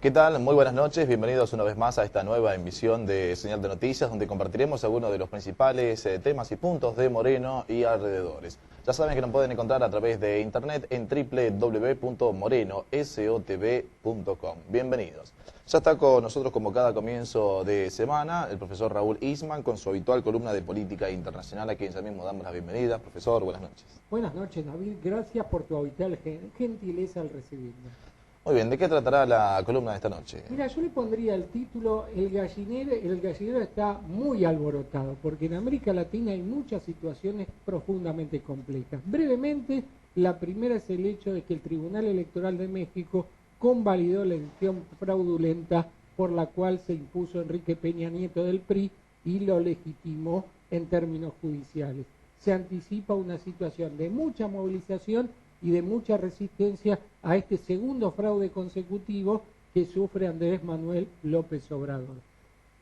¿Qué tal? Muy buenas noches, bienvenidos una vez más a esta nueva emisión de Señal de Noticias, donde compartiremos algunos de los principales temas y puntos de Moreno y alrededores. Ya saben que nos pueden encontrar a través de internet en www.morenosotv.com. Bienvenidos. Ya está con nosotros como cada comienzo de semana el profesor Raúl Isman con su habitual columna de política internacional, a quien ya mismo damos la bienvenida. Profesor, buenas noches. Buenas noches, David. Gracias por tu habitual gentileza al recibirme. Muy bien, ¿de qué tratará la columna de esta noche? Mira, yo le pondría el título El gallinero está muy alborotado, porque en América Latina hay muchas situaciones profundamente complejas. Brevemente, la primera es el hecho de que el Tribunal Electoral de México convalidó la elección fraudulenta por la cual se impuso Enrique Peña Nieto del PRI y lo legitimó en términos judiciales. Se anticipa una situación de mucha movilización y de mucha resistencia a este segundo fraude consecutivo que sufre Andrés Manuel López Obrador.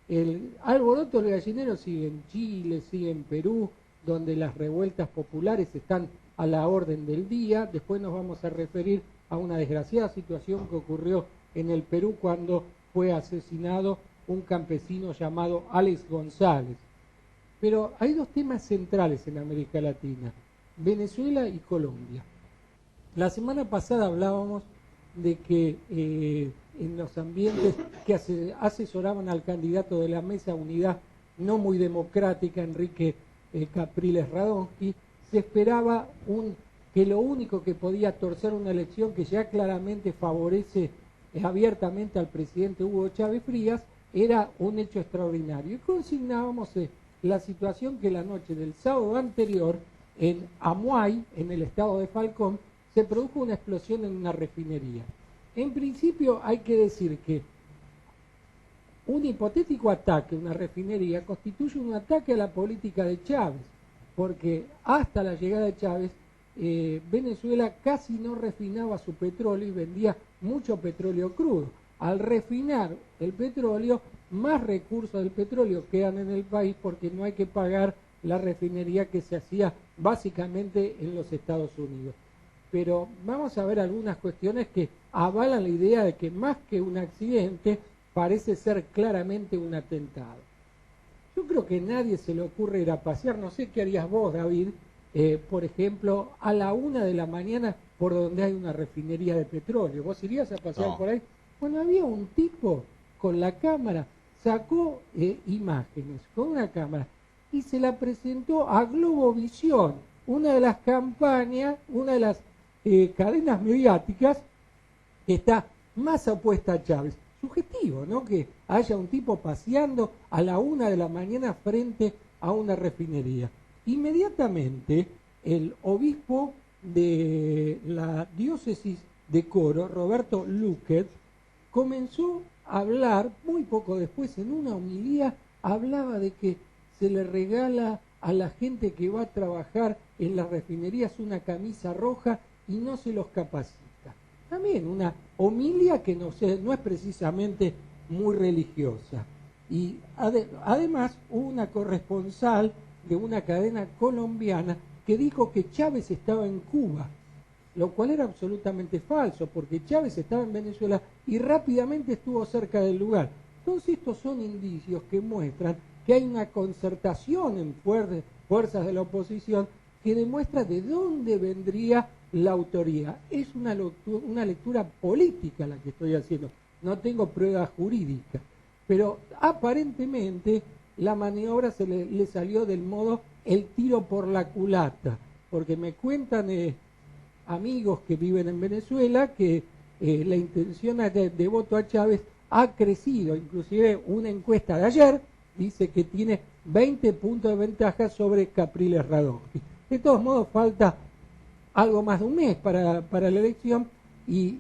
El alboroto del gallinero sigue en Chile, sigue en Perú, donde las revueltas populares están a la orden del día. Después nos vamos a referir a una desgraciada situación que ocurrió en el Perú cuando fue asesinado un campesino llamado Alex González. Pero hay dos temas centrales en América Latina, Venezuela y Colombia. La semana pasada hablábamos de que en los ambientes que asesoraban al candidato de la Mesa Unidad no muy democrática, Enrique Capriles Radonsky, se esperaba que lo único que podía torcer una elección que ya claramente favorece abiertamente al presidente Hugo Chávez Frías era un hecho extraordinario. Y consignábamos la situación que la noche del sábado anterior en Amuay, en el estado de Falcón, se produjo una explosión en una refinería. En principio hay que decir que un hipotético ataque a una refinería constituye un ataque a la política de Chávez, porque hasta la llegada de Chávez, Venezuela casi no refinaba su petróleo y vendía mucho petróleo crudo. Al refinar el petróleo, más recursos del petróleo quedan en el país porque no hay que pagar la refinería que se hacía básicamente en los Estados Unidos. Pero vamos a ver algunas cuestiones que avalan la idea de que más que un accidente parece ser claramente un atentado. Yo creo que a nadie se le ocurre ir a pasear, no sé qué harías vos, David, por ejemplo, a la 1 de la mañana por donde hay una refinería de petróleo. ¿Vos irías a pasear por ahí? Bueno, había un tipo con la cámara, sacó imágenes con una cámara y se la presentó a Globovisión, una de las campañas, una de las cadenas mediáticas que está más opuesta a Chávez. Sugestivo, ¿no? Que haya un tipo paseando a la 1 de la mañana frente a una refinería. Inmediatamente el obispo de la diócesis de Coro, Roberto Luquet, comenzó a hablar, muy poco después en una homilía, hablaba de que se le regala a la gente que va a trabajar en las refinerías una camisa roja y no se los capacita. También una homilia que no es precisamente muy religiosa. Y además hubo una corresponsal de una cadena colombiana que dijo que Chávez estaba en Cuba, lo cual era absolutamente falso, porque Chávez estaba en Venezuela y rápidamente estuvo cerca del lugar. Todos estos son indicios que muestran que hay una concertación en fuerzas de la oposición que demuestra de dónde vendría la autoría. Es una lectura política la que estoy haciendo, no tengo pruebas jurídicas, pero aparentemente la maniobra le salió del modo el tiro por la culata, porque me cuentan amigos que viven en Venezuela que la intención de voto a Chávez ha crecido, inclusive una encuesta de ayer dice que tiene 20 puntos de ventaja sobre Capriles Radonsky. De todos modos falta algo más de un mes para la elección y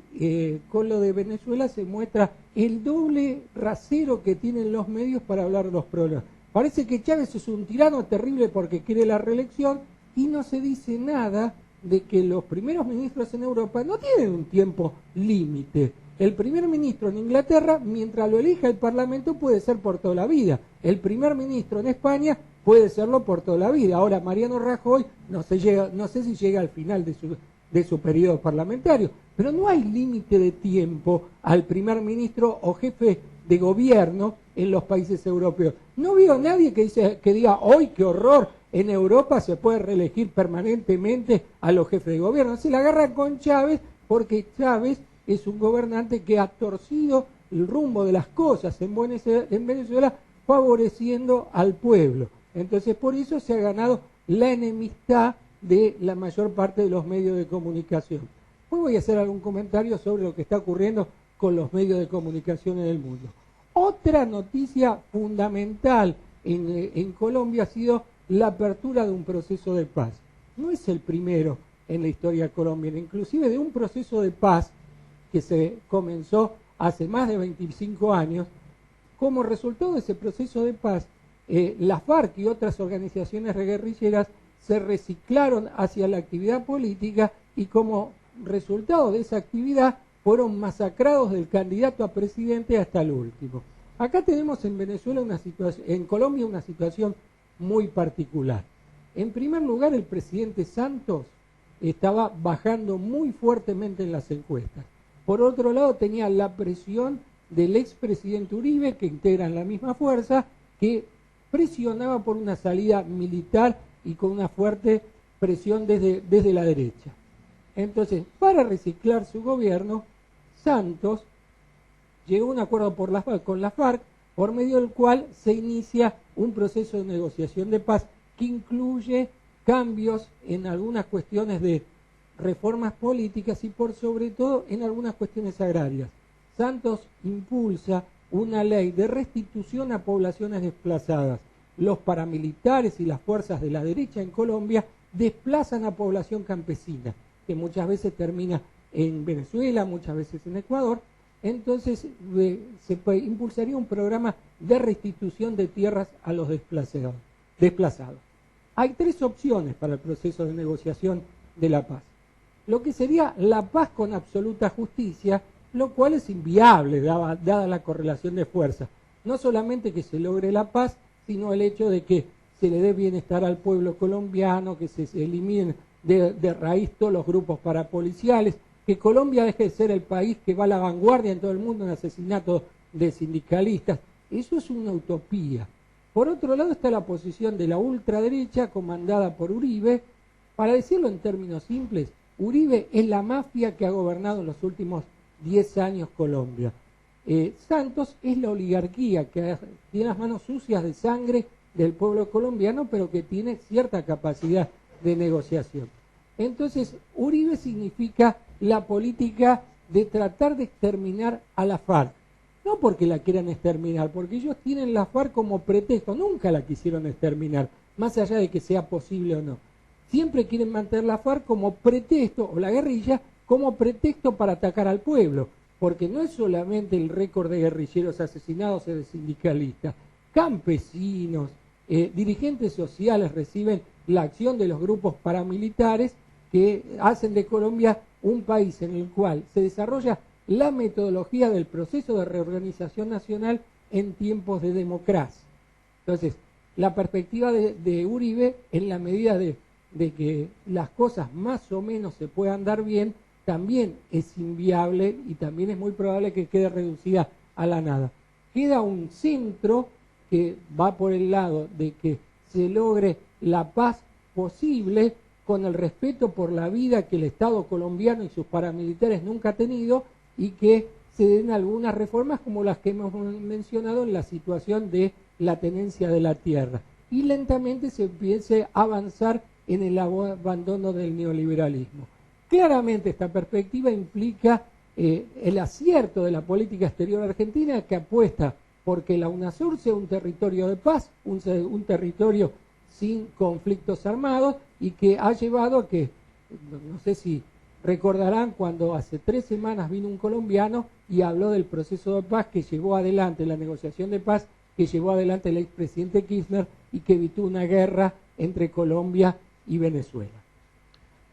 con lo de Venezuela se muestra el doble rasero que tienen los medios para hablar de los problemas. Parece que Chávez es un tirano terrible porque quiere la reelección y no se dice nada de que los primeros ministros en Europa no tienen un tiempo límite. El primer ministro en Inglaterra, mientras lo elija el Parlamento, puede ser por toda la vida. El primer ministro en España puede serlo por toda la vida. Ahora Mariano Rajoy no sé si llega al final de su periodo parlamentario. Pero no hay límite de tiempo al primer ministro o jefe de gobierno en los países europeos. No veo a nadie que diga, ¡ay, qué horror! En Europa se puede reelegir permanentemente a los jefes de gobierno. Se la agarran con Chávez porque Chávez es un gobernante que ha torcido el rumbo de las cosas en Venezuela, favoreciendo al pueblo. Entonces, por eso se ha ganado la enemistad de la mayor parte de los medios de comunicación. Hoy voy a hacer algún comentario sobre lo que está ocurriendo con los medios de comunicación en el mundo. Otra noticia fundamental en Colombia ha sido la apertura de un proceso de paz. No es el primero en la historia colombiana, inclusive de un proceso de paz que se comenzó hace más de 25 años. Como resultado de ese proceso de paz, la FARC y otras organizaciones guerrilleras se reciclaron hacia la actividad política y como resultado de esa actividad fueron masacrados del candidato a presidente hasta el último. Acá tenemos en Venezuela en Colombia una situación muy particular. En primer lugar, el presidente Santos estaba bajando muy fuertemente en las encuestas. Por otro lado, tenía la presión del expresidente Uribe, que integran la misma fuerza, que presionaba por una salida militar y con una fuerte presión desde la derecha. Entonces, para reciclar su gobierno, Santos llegó a un acuerdo con la FARC, por medio del cual se inicia un proceso de negociación de paz que incluye cambios en algunas cuestiones de reformas políticas y por sobre todo en algunas cuestiones agrarias. Santos impulsa una ley de restitución a poblaciones desplazadas. Los paramilitares y las fuerzas de la derecha en Colombia desplazan a población campesina, que muchas veces termina en Venezuela, muchas veces en Ecuador. Entonces se impulsaría un programa de restitución de tierras a los desplazados. Hay tres opciones para el proceso de negociación de la paz. Lo que sería la paz con absoluta justicia, lo cual es inviable dada la correlación de fuerzas. No solamente que se logre la paz, sino el hecho de que se le dé bienestar al pueblo colombiano, que se eliminen de raíz todos los grupos parapoliciales, que Colombia deje de ser el país que va a la vanguardia en todo el mundo en asesinatos de sindicalistas. Eso es una utopía. Por otro lado está la posición de la ultraderecha comandada por Uribe. Para decirlo en términos simples, Uribe es la mafia que ha gobernado en los últimos 10 años Colombia. Santos es la oligarquía que tiene las manos sucias de sangre del pueblo colombiano, pero que tiene cierta capacidad de negociación. Entonces, Uribe significa la política de tratar de exterminar a la FARC. No porque la quieran exterminar, porque ellos tienen la FARC como pretexto, nunca la quisieron exterminar, más allá de que sea posible o no. Siempre quieren mantener la FARC como pretexto, o la guerrilla, como pretexto para atacar al pueblo, porque no es solamente el récord de guerrilleros asesinados y de sindicalistas, campesinos, dirigentes sociales reciben la acción de los grupos paramilitares que hacen de Colombia un país en el cual se desarrolla la metodología del proceso de reorganización nacional en tiempos de democracia. Entonces, la perspectiva de Uribe, en la medida de que las cosas más o menos se puedan dar bien, también es inviable y también es muy probable que quede reducida a la nada. Queda un centro que va por el lado de que se logre la paz posible con el respeto por la vida que el Estado colombiano y sus paramilitares nunca ha tenido y que se den algunas reformas como las que hemos mencionado en la situación de la tenencia de la tierra y lentamente se empiece a avanzar en el abandono del neoliberalismo. Claramente esta perspectiva implica el acierto de la política exterior argentina que apuesta porque la UNASUR sea un territorio de paz, un territorio sin conflictos armados y que ha llevado a que, no sé si recordarán cuando hace 3 semanas vino un colombiano y habló del proceso de paz que llevó adelante, la negociación de paz que llevó adelante el expresidente Kirchner y que evitó una guerra entre Colombia y Venezuela.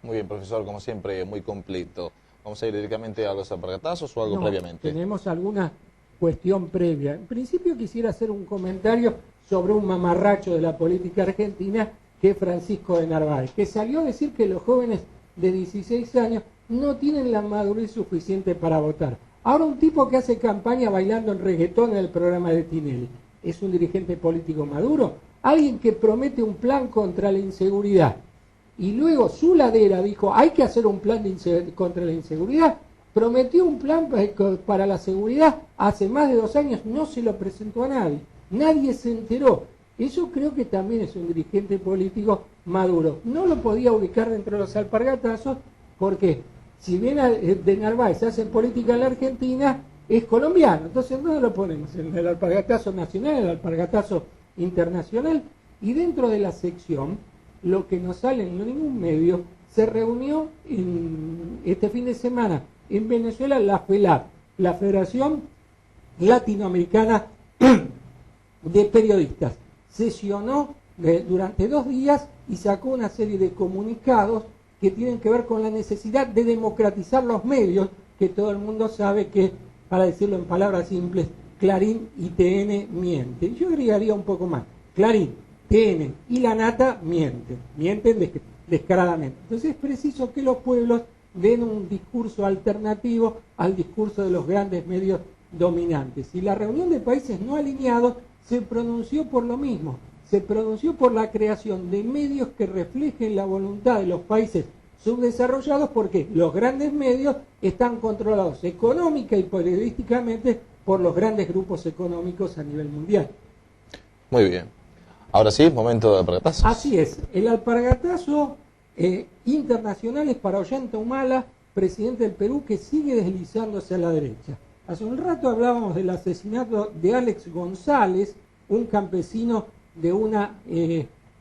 Muy bien, profesor, como siempre, muy completo. ¿Vamos a ir directamente a los alpargatazos o algo previamente? Tenemos alguna cuestión previa. En principio quisiera hacer un comentario sobre un mamarracho de la política argentina que es Francisco de Narváez, que salió a decir que los jóvenes de 16 años no tienen la madurez suficiente para votar. Ahora un tipo que hace campaña bailando en reggaetón en el programa de Tinelli, ¿es un dirigente político maduro? Alguien que promete un plan contra la inseguridad y luego su ladera dijo hay que hacer un plan contra la inseguridad, prometió un plan para la seguridad hace más de 2 años, no se lo presentó a nadie, nadie se enteró. Eso creo que también es un dirigente político maduro. No lo podía ubicar dentro de los alpargatazos porque si bien de Narváez hace política en la Argentina, es colombiano, entonces no lo ponemos en el alpargatazo nacional, en el alpargatazo internacional. Y dentro de la sección, lo que no sale en ningún medio, se reunió este fin de semana en Venezuela la FELAP, la Federación Latinoamericana de Periodistas. Sesionó durante 2 días y sacó una serie de comunicados que tienen que ver con la necesidad de democratizar los medios, que todo el mundo sabe que, para decirlo en palabras simples, Clarín y TN mienten. Yo agregaría un poco más. Clarín, TN y La Nata mienten descaradamente. Entonces es preciso que los pueblos den un discurso alternativo al discurso de los grandes medios dominantes. Y la reunión de países no alineados se pronunció por lo mismo. Se pronunció por la creación de medios que reflejen la voluntad de los países subdesarrollados, porque los grandes medios están controlados económica y periodísticamente por los grandes grupos económicos a nivel mundial. Muy bien. Ahora sí, momento de alpargatazo. Así es. El alpargatazo internacional es para Ollanta Humala, presidente del Perú, que sigue deslizándose a la derecha. Hace un rato hablábamos del asesinato de Alex González, un campesino de una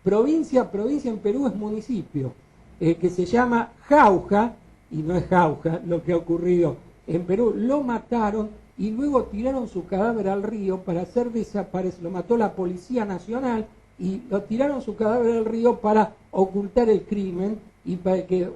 provincia en Perú es municipio, que se llama Jauja, y no es Jauja lo que ha ocurrido en Perú. Lo mataron y luego tiraron su cadáver al río para hacer desaparecer, lo mató la Policía Nacional y lo tiraron su cadáver al río para ocultar el crimen y para que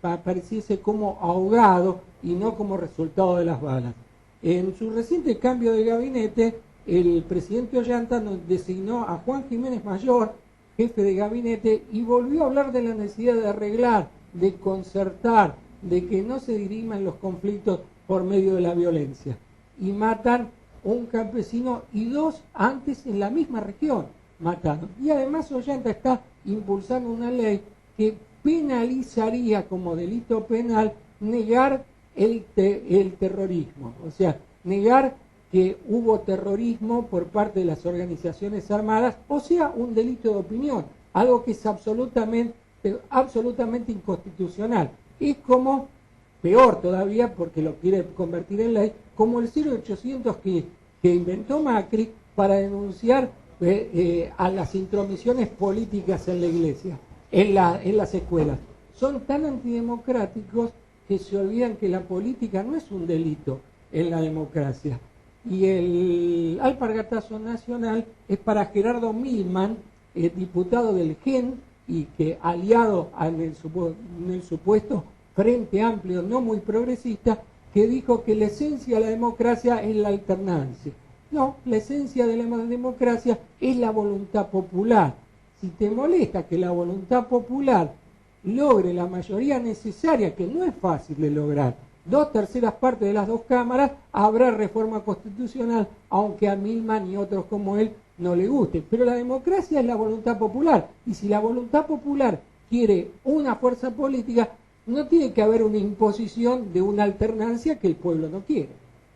apareciese como ahogado y no como resultado de las balas. En su reciente cambio de gabinete, el presidente Ollanta nos designó a Juan Jiménez Mayor, jefe de gabinete, y volvió a hablar de la necesidad de arreglar, de concertar, de que no se diriman los conflictos por medio de la violencia. Y matan un campesino y 2 antes en la misma región mataron. Y además Ollanta está impulsando una ley que penalizaría como delito penal negar el terrorismo, o sea, negar que hubo terrorismo por parte de las organizaciones armadas, o sea, un delito de opinión, algo que es absolutamente inconstitucional. Es como, peor todavía, porque lo quiere convertir en ley, como el 0800 que inventó Macri para denunciar a las intromisiones políticas en la iglesia, en las escuelas. Son tan antidemocráticos que se olvidan que la política no es un delito en la democracia. Y el alpargatazo nacional es para Gerardo Milman, diputado del GEN y que aliado en el supuesto Frente Amplio no muy progresista, que dijo que la esencia de la democracia es la alternancia. No, la esencia de la democracia es la voluntad popular. Si te molesta que la voluntad popular logre la mayoría necesaria, que no es fácil de lograr, 2/3 partes de las 2 cámaras, habrá reforma constitucional, aunque a Milman y otros como él no le guste. Pero la democracia es la voluntad popular, y si la voluntad popular quiere una fuerza política, no tiene que haber una imposición de una alternancia que el pueblo no quiere.